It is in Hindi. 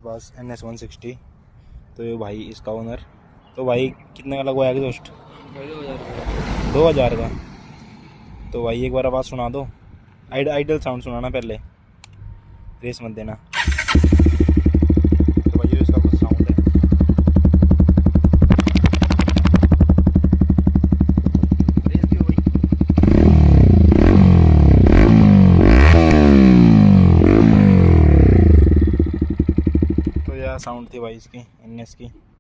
पास NS 160। तो ये भाई इसका ओनर। तो भाई कितने का लगवाया एग्जॉस्ट? 2000 का। तो भाई एक बार आवाज़ सुना दो, आइडल साउंड सुनाना पहले, रेस मत देना। तो भाई ये इसका कुछ साउंड है। तो यह साउंड थी भाई इसकी NS की।